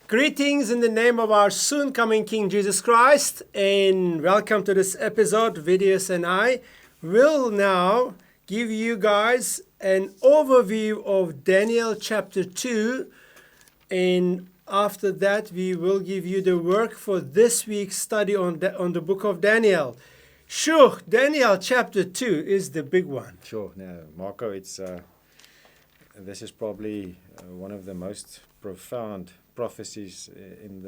Greetings in the name of our soon-coming King Jesus Christ, and welcome to this episode. Vidius and I will now give you guys an overview of Daniel chapter 2, and after that we will give you the work for this week's study on the book of Daniel. Sure, Daniel chapter 2 is the big one. Sure, no, Marco, this is probably one of the most profound prophecies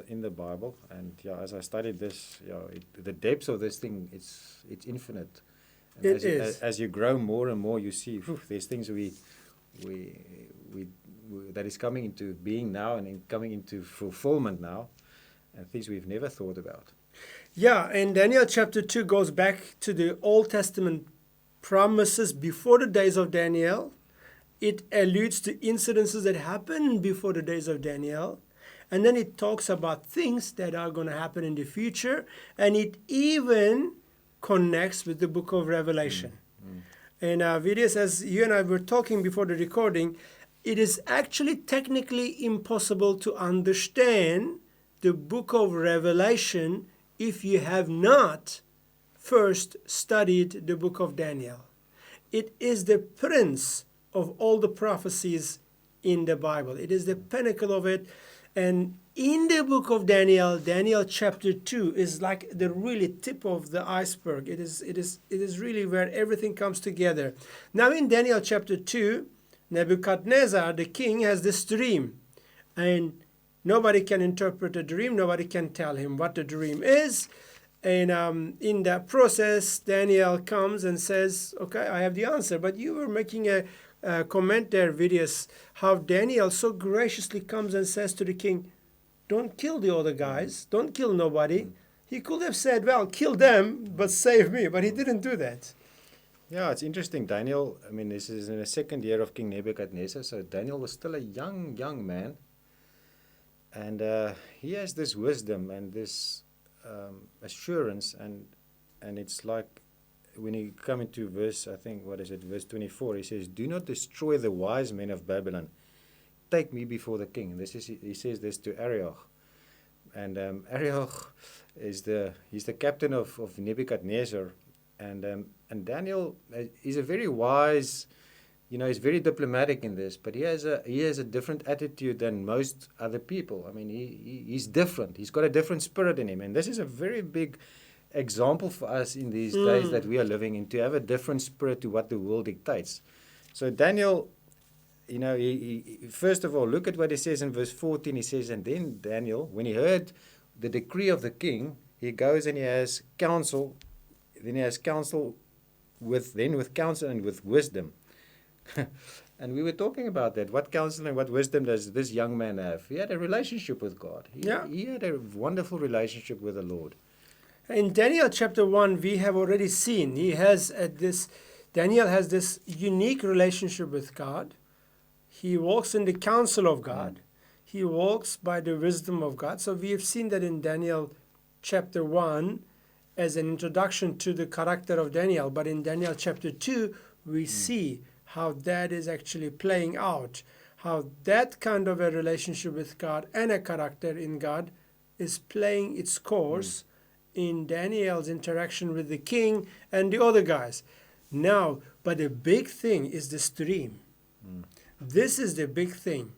in the Bible, and as I studied this, the depths of this thing, it's infinite. And as you grow more and more, you see there's things we that is coming into being now and coming into fulfillment now, and things we've never thought about. Yeah, and Daniel chapter 2 goes back to the Old Testament promises before the days of Daniel. It alludes to incidences that happened before the days of Daniel. And then it talks about things that are going to happen in the future. And it even connects with the book of Revelation. And Vidius, as you and I were talking before the recording, it is actually technically impossible to understand the book of Revelation if you have not first studied the book of Daniel. It is the prince of all the prophecies in the Bible. It is the pinnacle of it. And in the book of Daniel, Daniel chapter 2 is like the really tip of the iceberg. It is really where everything comes together. Now in Daniel chapter 2, Nebuchadnezzar, the king, has this dream. And nobody can interpret the dream. Nobody can tell him what the dream is. And in that process, Daniel comes and says, okay, I have the answer. But you were making a comment there, Vidius, how Daniel so graciously comes and says to the king, don't kill the other guys, don't kill nobody. He could have said, well, kill them, but save me, but he didn't do that. Yeah, it's interesting. Daniel, this is in the second year of King Nebuchadnezzar, so Daniel was still a young man, and he has this wisdom and this assurance, and it's like, when you come into verse, verse 24, he says, do not destroy the wise men of Babylon. Take me before the king. He says this to Arioch. And Arioch he's the captain of Nebuchadnezzar. And Daniel is a very wise, he's very diplomatic in this, but he has a different attitude than most other people. He's different. He's got a different spirit in him. And this is a very big example for us in these days that we are living in, to have a different spirit to what the world dictates. So Daniel, he first of all, look at what he says in verse 14. He says, and then Daniel, when he heard the decree of the king, he goes and he has counsel. Then he has counsel with counsel and with wisdom. And we were talking about that. What counsel and what wisdom does this young man have? He had a relationship with God. He had a wonderful relationship with the Lord. In Daniel chapter 1, we have already seen Daniel has this unique relationship with God. He walks in the counsel of God. He walks by the wisdom of God. So we have seen that in Daniel chapter 1 as an introduction to the character of Daniel. But in Daniel chapter 2, we see how that is actually playing out, how that kind of a relationship with God and a character in God is playing its course in Daniel's interaction with the king and the other guys. Now, but the big thing is the stream. This is the big thing.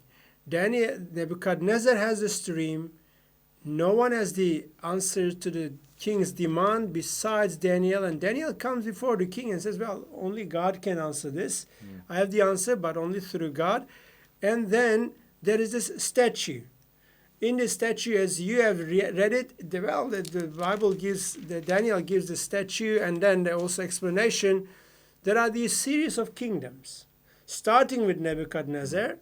Nebuchadnezzar has the stream. No one has the answer to the king's demand besides Daniel. And Daniel comes before the king and says, well, only God can answer this. I have the answer, but only through God. And then there is this statue. In the statue, as you have read it, the Bible Daniel gives the statue, and then there also explanation. There are these series of kingdoms, starting with Nebuchadnezzar,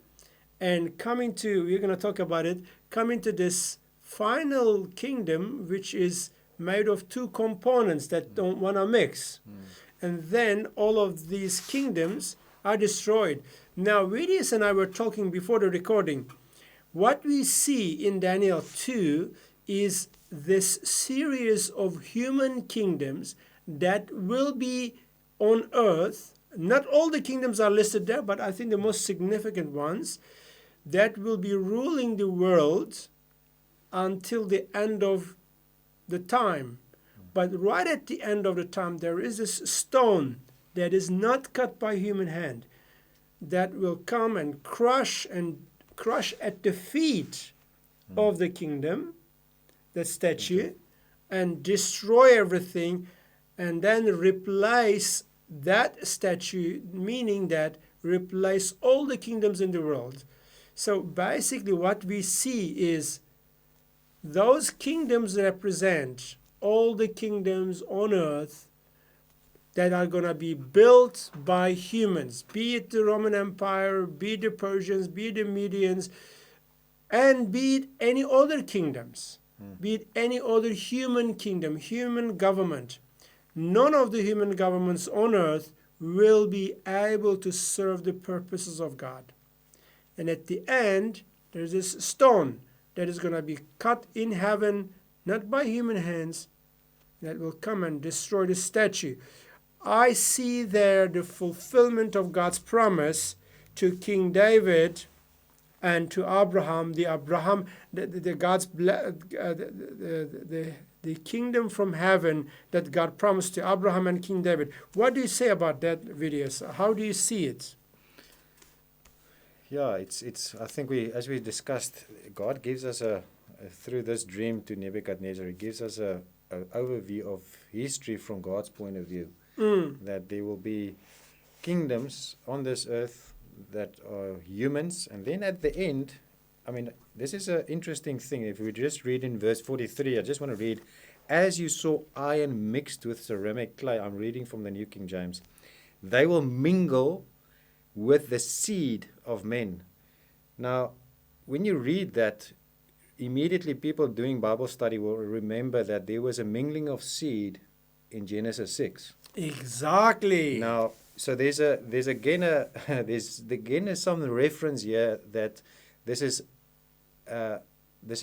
and we're going to talk about it, coming to this final kingdom, which is made of two components that don't want to mix. And then all of these kingdoms are destroyed. Now, Vidius and I were talking before the recording. What we see in Daniel 2 is this series of human kingdoms that will be on earth. Not all the kingdoms are listed there, but I think the most significant ones that will be ruling the world until the end of the time. But right at the end of the time, there is this stone that is not cut by human hand that will come and crush at the feet of the kingdom, the statue, and destroy everything, and then replace that statue, meaning that replace all the kingdoms in the world. So basically what we see is those kingdoms represent all the kingdoms on earth that are going to be built by humans, be it the Roman Empire, be it the Persians, be it the Medians, and be it any other kingdoms, be it any other human kingdom, human government. None of the human governments on earth will be able to serve the purposes of God. And at the end, there's this stone that is going to be cut in heaven, not by human hands, that will come and destroy the statue. I see there the fulfillment of God's promise to King David and to Abraham, the kingdom from heaven that God promised to Abraham and King David. What do you say about that, Vidius? How do you see it? Yeah, it's. I think as we discussed, God gives us through this dream to Nebuchadnezzar, He gives us an overview of history from God's point of view. That there will be kingdoms on this earth that are humans, and then at the end, I mean, this is an interesting thing. If we just read in verse 43, I just want to read, as you saw iron mixed with ceramic clay, I'm reading from the New King James, they will mingle with the seed of men. Now, when you read that, immediately people doing Bible study will remember that there was a mingling of seed in Genesis 6. Exactly. Now, so there's again some reference here that this is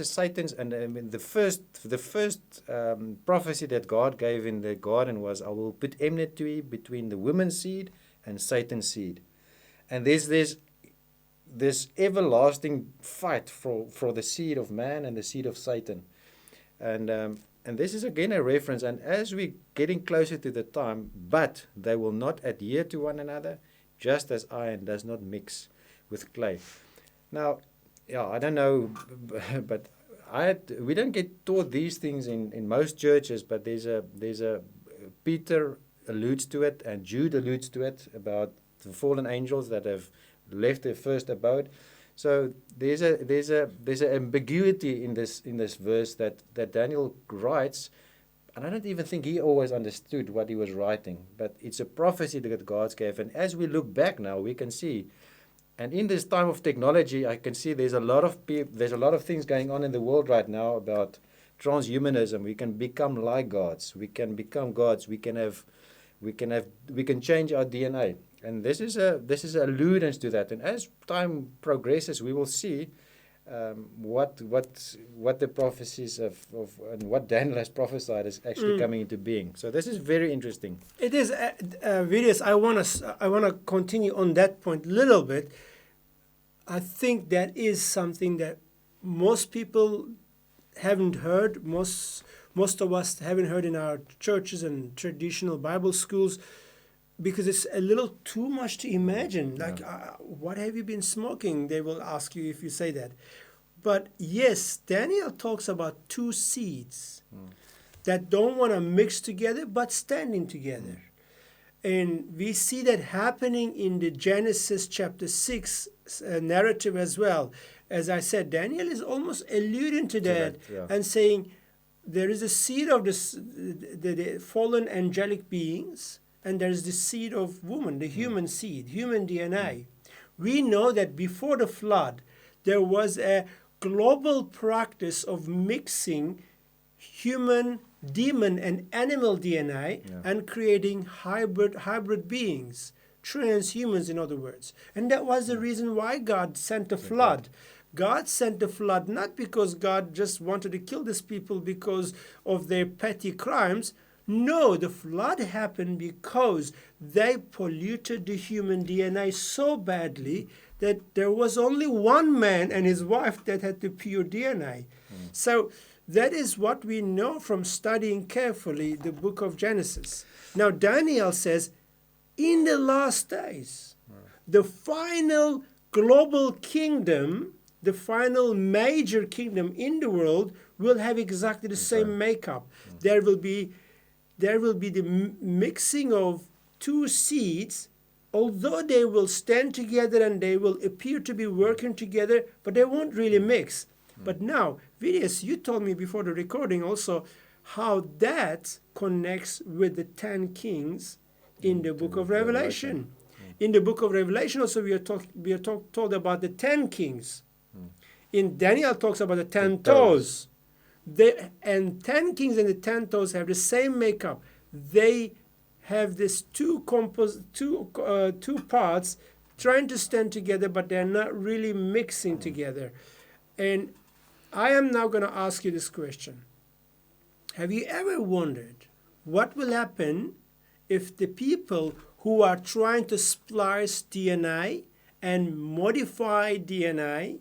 Satan's, and I mean the first prophecy that God gave in the garden was, I will put enmity between the woman's seed and Satan's seed. And there's this everlasting fight for the seed of man and the seed of Satan. And this is again a reference, and as we're getting closer to the time, but they will not adhere to one another, just as iron does not mix with clay. Now, yeah, I don't know, but we don't get taught these things in most churches, but there's a Peter alludes to it, and Jude alludes to it, about the fallen angels that have left their first abode. So there's a ambiguity in this verse that Daniel writes, and I don't even think he always understood what he was writing, but it's a prophecy that God gave. And as we look back now, we can see, and in this time of technology, I can see there's a lot of things going on in the world right now about transhumanism. We can become like gods. We can become gods. We can change our DNA. And this is alludence to that. And as time progresses, we will see what the prophecies of and what Daniel has prophesied is actually coming into being. So this is very interesting. It is, Vidius, I want to continue on that point a little bit. I think that is something that most people haven't heard. Most of us haven't heard in our churches and traditional Bible schools, because it's a little too much to imagine. Like, what have you been smoking? They will ask you if you say that. But yes, Daniel talks about two seeds that don't want to mix together, but standing together. And we see that happening in the Genesis chapter 6 narrative as well. As I said, Daniel is almost alluding to that, and saying there is a seed of the fallen angelic beings, and there is the seed of woman, the human seed, human DNA. We know that before the flood, there was a global practice of mixing human, demon, and animal DNA and creating hybrid beings, transhumans, in other words. And that was the reason why God sent a flood. God sent the flood not because God just wanted to kill these people because of their petty crimes. No, the flood happened because they polluted the human DNA so badly that there was only one man and his wife that had the pure DNA. So that is what we know from studying carefully the book of Genesis. Now Daniel says, in the last days, the final global kingdom, the final major kingdom in the world will have exactly the same makeup. There will be the mixing of two seeds, although they will stand together and they will appear to be working together, but they won't really mix. But now, Vidius, you told me before the recording also how that connects with the 10 kings in the book of Revelation. In the book of Revelation also we are told about the 10 kings. In Daniel talks about the 10 toes. And 10 kings and the 10 toes have the same makeup. They have this two parts trying to stand together, but they're not really mixing together. And I am now going to ask you this question. Have you ever wondered what will happen if the people who are trying to splice DNA and modify DNA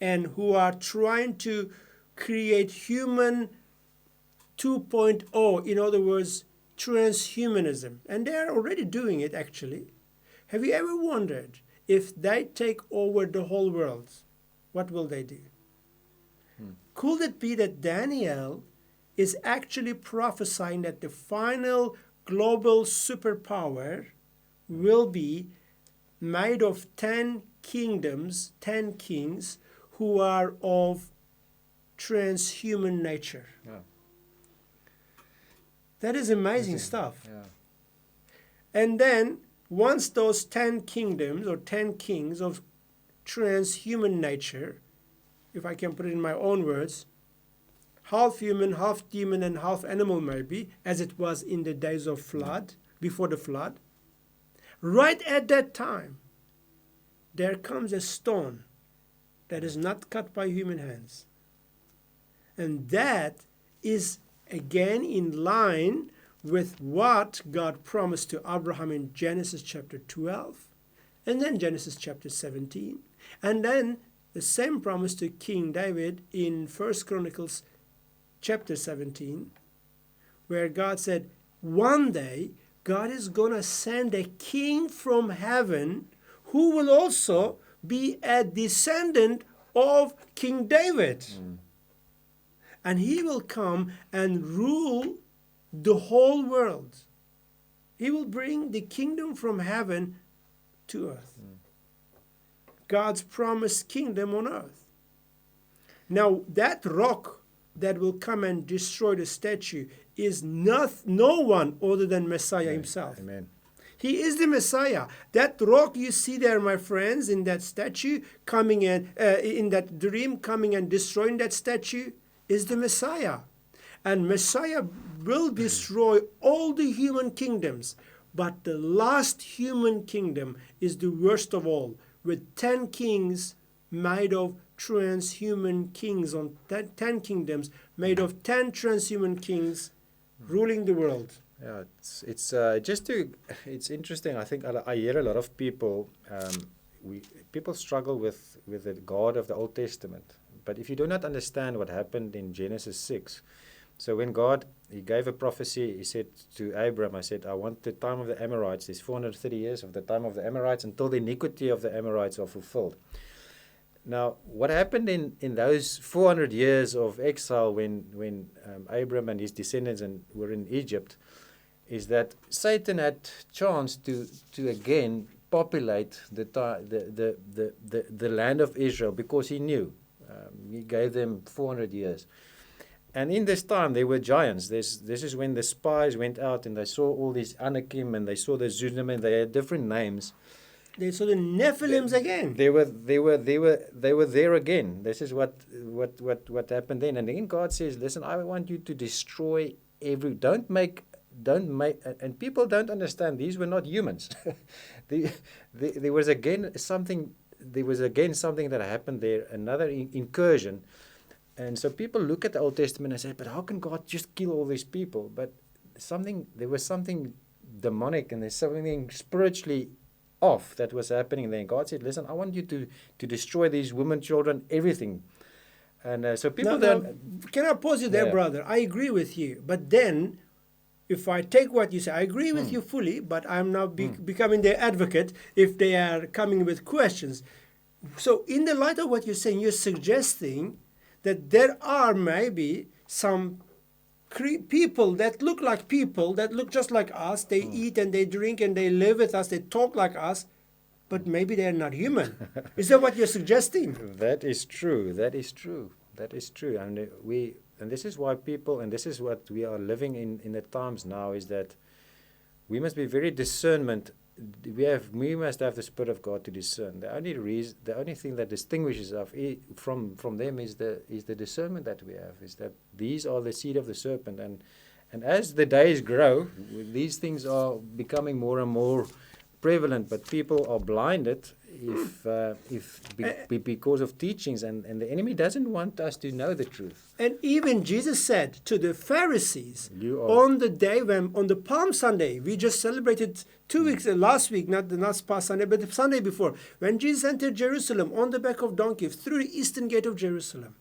and who are trying to create human 2.0, in other words, transhumanism, and they are already doing it actually. Have you ever wondered if they take over the whole world, what will they do? Could it be that Daniel is actually prophesying that the final global superpower will be made of 10 kingdoms, 10 kings who are of transhuman nature? Yeah. That is amazing stuff. Yeah. And then once those 10 kingdoms or 10 kings of transhuman nature, if I can put it in my own words, half human, half demon, and half animal maybe, as it was in the days of flood, before the flood, right at that time, there comes a stone that is not cut by human hands. And that is again in line with what God promised to Abraham in Genesis chapter 12, and then Genesis chapter 17, and then the same promise to King David in 1 Chronicles chapter 17, where God said, one day God is going to send a king from heaven who will also be a descendant of King David. And he will come and rule the whole world. He will bring the kingdom from heaven to earth. God's promised kingdom on earth. Now, that rock that will come and destroy the statue is no one other than Messiah himself. Amen. He is the Messiah. That rock you see there, my friends, in that statue, coming in that dream, coming and destroying that statue, is the Messiah. And Messiah will destroy all the human kingdoms. But the last human kingdom is the worst of all, with 10 kings made of transhuman kings, on 10 kingdoms made of 10 transhuman kings ruling the world. Yeah, it's interesting. I think I hear a lot of people. People struggle with the God of the Old Testament. But if you do not understand what happened in Genesis 6, so when God, he gave a prophecy, he said to Abram, I want the time of the Amorites, there's 430 years of the time of the Amorites until the iniquity of the Amorites are fulfilled. Now, what happened in those 400 years of exile when Abram and his descendants were in Egypt is that Satan had chance to again populate the land of Israel because he knew. He gave them 400 years. And in this time, there were giants. This is when the spies went out and they saw all these Anakim and they saw the Zunanim. They had different names. They saw the Nephilims again. They were there again. This is what happened then. And then God says, listen, I want you to destroy don't make, and people don't understand, these were not humans. There was again something that happened there, another incursion. And so people look at the Old Testament and say, but how can God just kill all these people? But there was something demonic and there's something spiritually off that was happening there. And God said, listen, I want you to destroy these women, children, everything. And so people don't... Can I pause you there, Yeah. brother? I agree with you. But then, if I take what you say, I agree with you fully, but I'm now becoming their advocate if they are coming with questions. So in the light of what you're saying, you're suggesting that there are maybe some people that look like people, that look just like us. They eat and they drink and they live with us. They talk like us, but maybe they're not human. Is that what you're suggesting? That is true. That is true. That is true. And this is why people, and this is what we are living in the times now, is that we must be very discernment. We must have the Spirit of God to discern. The only thing that distinguishes us from them is the discernment that we have. Is that these are the seed of the serpent, and as the days grow, these things are becoming more and more prevalent. But people are blinded because of teachings, and the enemy doesn't want us to know the truth. And even Jesus said to the Pharisees You are- on the day when, on the Palm Sunday, we just celebrated 2 weeks, last week, not the past Sunday, but the Sunday before, when Jesus entered Jerusalem on the back of donkey through the eastern gate of Jerusalem,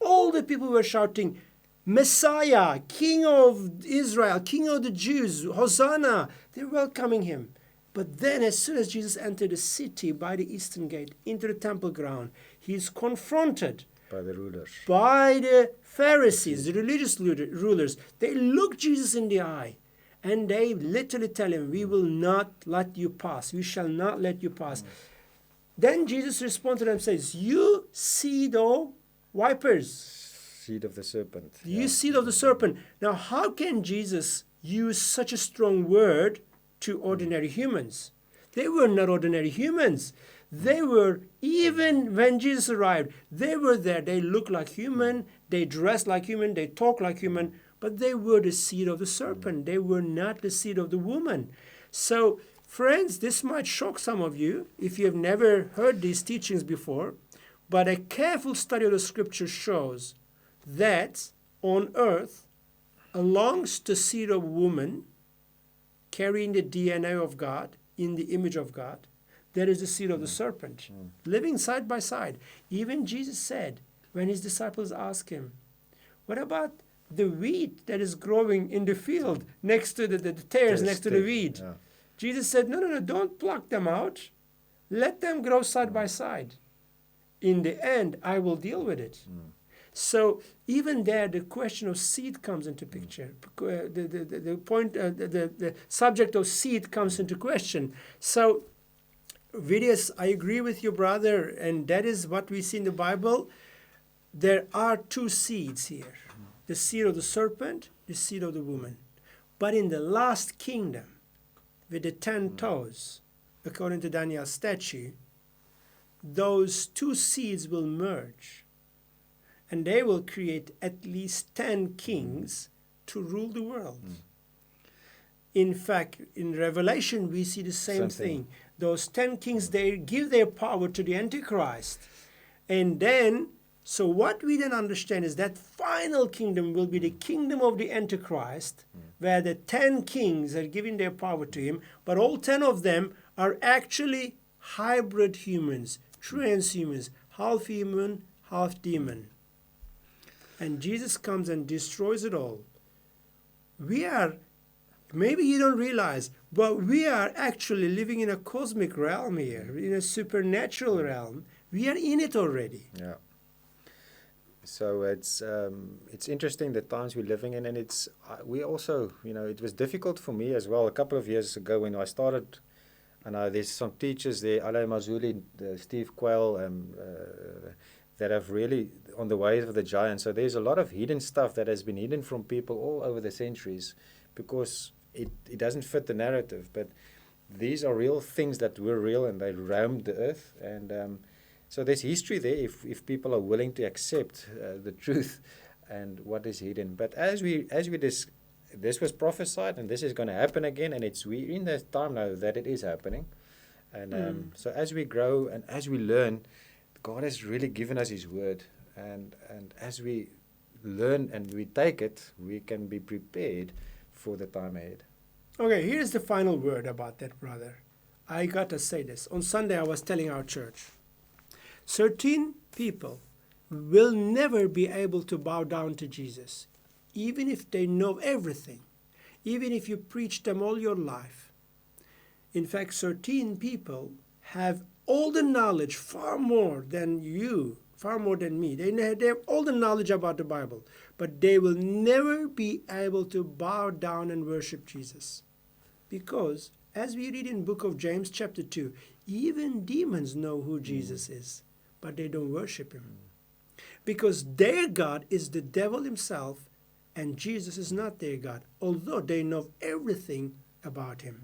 all the people were shouting, Messiah, King of Israel, King of the Jews, Hosanna. They're welcoming him. But then as soon as Jesus entered the city by the eastern gate into the temple ground, he's confronted By the rulers. by the Pharisees, the religious rulers. They look Jesus in the eye and they literally tell him, we will not let you pass. We shall not let you pass. Then Jesus responds to them and says, you seed of vipers, Seed of the serpent. you seed of the serpent. Now, how can Jesus use such a strong word to ordinary humans? They were not ordinary humans. They were, even when Jesus arrived, they were there. They looked like human, they dressed like human, they talked like human, but they were the seed of the serpent. They were not the seed of the woman. So, friends, this might shock some of you if you have never heard these teachings before, but a careful study of the scripture shows that on earth, amongst the seed of woman, carrying the DNA of God, in the image of God, there is the seed of the serpent, living side by side. Even Jesus said, when his disciples asked him, what about the wheat that is growing in the field next to the tares next to the wheat? Yeah. Jesus said, no, don't pluck them out. Let them grow side by side. In the end, I will deal with it. So even there, the question of seed comes into picture. The subject of seed comes into question. So, Vidius, I agree with you, brother, and that is what we see in the Bible. There are two seeds here: the seed of the serpent, the seed of the woman. But in the last kingdom, with the 10 toes, according to Daniel's statue, those two seeds will merge. And they will create at least 10 kings to rule the world. In fact, in Revelation, we see the same thing. Those 10 kings, they give their power to the Antichrist. And then, so what we then understand is that final kingdom will be the kingdom of the Antichrist, where the 10 kings are giving their power to him, but all 10 of them are actually hybrid humans, transhumans, half human, half demon. And Jesus comes and destroys it all. We are, maybe you don't realize, but we are actually living in a cosmic realm here, in a supernatural realm. We are in it already. Yeah. So it's interesting the times we're living in, and we also, it was difficult for me as well. A couple of years ago when I started, and there's some teachers there, Ale Mazuli, Steve Quayle, that have really on the ways of the giant. So there's a lot of hidden stuff that has been hidden from people all over the centuries because it doesn't fit the narrative. But these are real things that were real and they roamed the earth. And so there's history there if people are willing to accept the truth and what is hidden. But as this was prophesied and this is going to happen again, and we're in that time now that it is happening. And so as we grow and as we learn, God has really given us his word, and as we learn and we take it, we can be prepared for the time ahead. Okay, here's the final word about that, brother. I got to say this. On Sunday, I was telling our church, certain people will never be able to bow down to Jesus, even if they know everything, even if you preach them all your life. In fact, certain people have all the knowledge, far more than you, far more than me. They have all the knowledge about the Bible, but they will never be able to bow down and worship Jesus. Because, as we read in book of James chapter 2, even demons know who Jesus is, but they don't worship him. Because their God is the devil himself, and Jesus is not their God, although they know everything about him.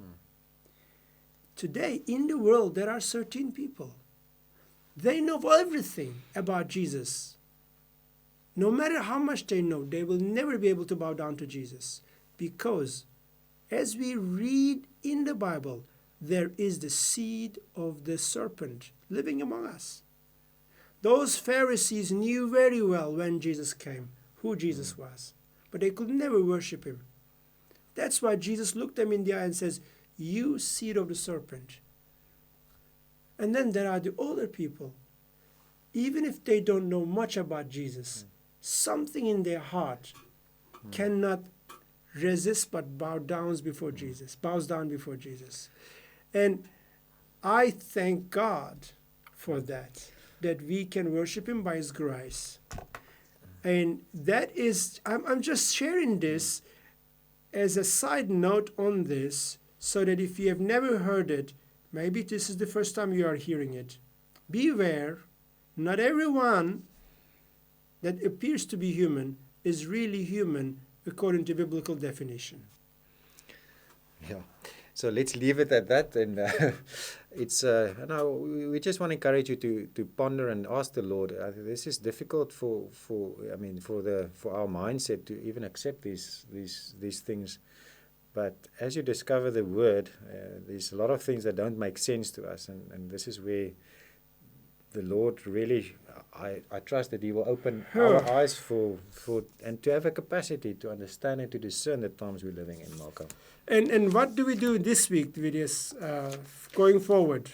Today, in the world, there are certain people. They know everything about Jesus. No matter how much they know, they will never be able to bow down to Jesus. Because, as we read in the Bible, there is the seed of the serpent living among us. Those Pharisees knew very well when Jesus came, who Jesus was. But they could never worship him. That's why Jesus looked them in the eye and says, "You seed of the serpent." And then there are the older people. Even if they don't know much about Jesus, something in their heart cannot resist but bows down before Jesus. And I thank God for that we can worship him by his grace. And that is, I'm just sharing this as a side note on this, so that if you have never heard it, maybe this is the first time you are hearing it. Beware, not everyone that appears to be human is really human according to biblical definition. Yeah. So let's leave it at that. And it's we just want to encourage you to ponder and ask the Lord. This is difficult for our mindset to even accept these things. But as you discover the Word, there's a lot of things that don't make sense to us, and this is where the Lord really, I trust that He will open our eyes for and to have a capacity to understand and to discern the times we're living in, Marco. And what do we do this week, Vidius, going forward?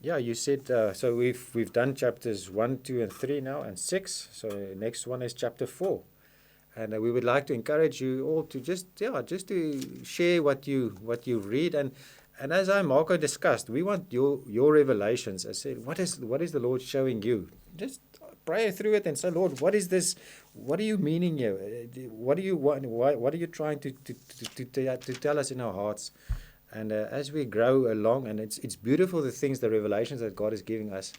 Yeah, you said, so we've done chapters 1, 2, and 3 now, and 6. So next one is chapter 4. And we would like to encourage you all to just to share what you read. And as Marco discussed, we want your revelations. I said, what is the Lord showing you? Just pray through it and say, Lord, what is this? What are you meaning here? What do you want? What are you trying to tell us in our hearts? And as we grow along, and it's beautiful, the revelations that God is giving us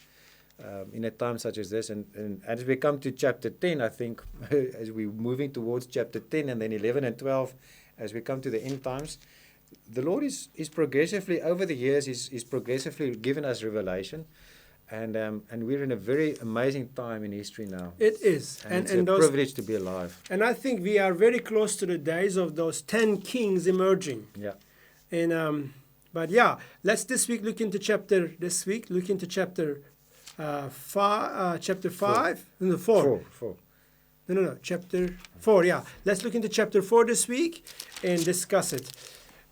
in a time such as this. And as we come to chapter 10, I think, as we're moving towards chapter 10 and then 11 and 12, as we come to the end times, the Lord is progressively, over the years, is progressively given us revelation. And we're in a very amazing time in history now. It is. And it's a privilege to be alive. And I think we are very close to the days of those 10 kings emerging. Yeah. And but yeah, let's this week look into chapter 5. No, 4. 4. No, chapter 4, yeah. Let's look into chapter 4 this week and discuss it.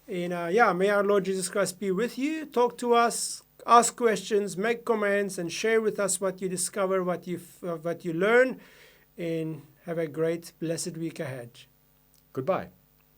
And may our Lord Jesus Christ be with you. Talk to us, ask questions, make comments, and share with us what you discover, what you learn, and have a great, blessed week ahead. Goodbye.